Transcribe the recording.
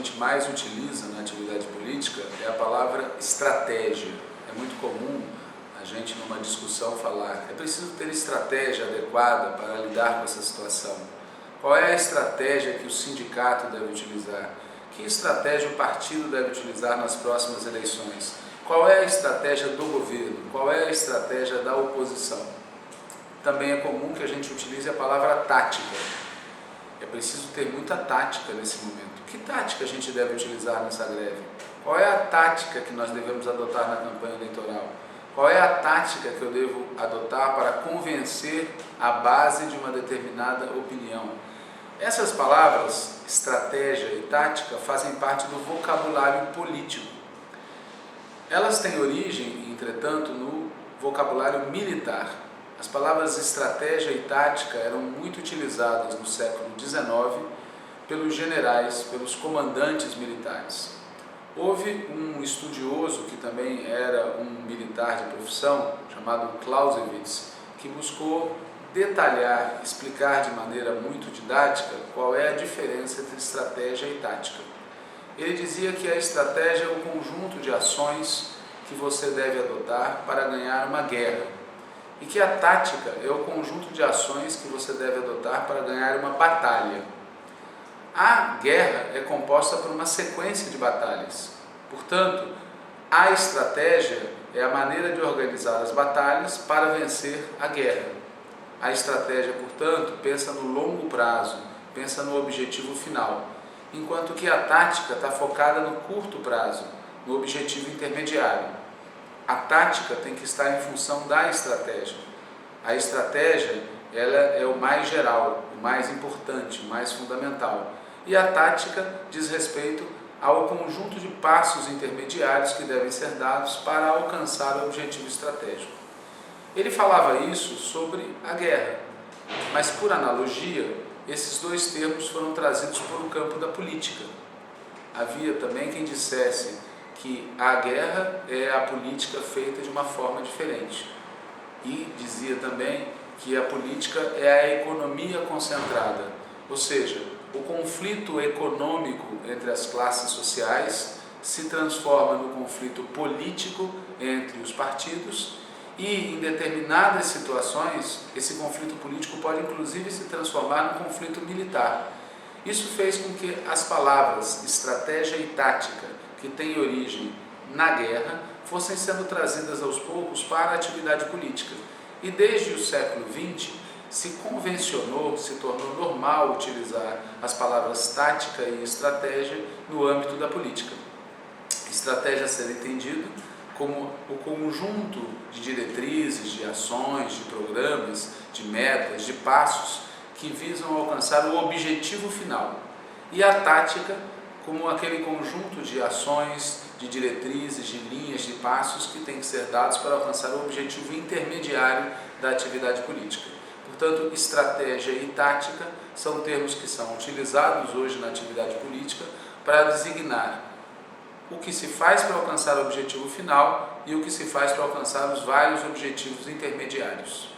gente mais utiliza na atividade política é a palavra estratégia. É muito comum a gente numa discussão falar, é preciso ter estratégia adequada para lidar com essa situação. Qual é a estratégia que o sindicato deve utilizar? Que estratégia o partido deve utilizar nas próximas eleições? Qual é a estratégia do governo? Qual é a estratégia da oposição? Também é comum que a gente utilize a palavra tática. É preciso ter muita tática nesse momento. Que tática a gente deve utilizar nessa greve? Qual é a tática que nós devemos adotar na campanha eleitoral? Qual é a tática que eu devo adotar para convencer a base de uma determinada opinião? Essas palavras, estratégia e tática, fazem parte do vocabulário político. Elas têm origem, entretanto, no vocabulário militar. As palavras estratégia e tática eram muito utilizadas no século XIX pelos generais, pelos comandantes militares. Houve um estudioso que também era um militar de profissão, chamado Clausewitz, que buscou detalhar, explicar de maneira muito didática qual é a diferença entre estratégia e tática. Ele dizia que a estratégia é o conjunto de ações que você deve adotar para ganhar uma guerra e que a tática é o conjunto de ações que você deve adotar para ganhar uma batalha. A guerra é composta por uma sequência de batalhas. Portanto, a estratégia é a maneira de organizar as batalhas para vencer a guerra. A estratégia, portanto, pensa no longo prazo, pensa no objetivo final, enquanto que a tática está focada no curto prazo, no objetivo intermediário. A tática tem que estar em função da estratégia. A estratégia ela é o mais geral, o mais importante, o mais fundamental. E a tática diz respeito ao conjunto de passos intermediários que devem ser dados para alcançar o objetivo estratégico. Ele falava isso sobre a guerra, mas por analogia, esses dois termos foram trazidos para o campo da política. Havia também quem dissesse que a guerra é a política feita de uma forma diferente. E dizia também que a política é a economia concentrada, ou seja, o conflito econômico entre as classes sociais se transforma no conflito político entre os partidos e, em determinadas situações, esse conflito político pode inclusive se transformar no conflito militar. Isso fez com que as palavras estratégia e tática, que têm origem na guerra, fossem sendo trazidas aos poucos para a atividade política. E desde o século XX, se convencionou, se tornou normal utilizar as palavras tática e estratégia no âmbito da política. Estratégia a ser entendido como o conjunto de diretrizes, de ações, de programas, de metas, de passos que visam alcançar o objetivo final. E a tática como aquele conjunto de ações, de diretrizes, de linhas, de passos que têm que ser dados para alcançar o objetivo intermediário da atividade política. Portanto, estratégia e tática são termos que são utilizados hoje na atividade política para designar o que se faz para alcançar o objetivo final e o que se faz para alcançar os vários objetivos intermediários.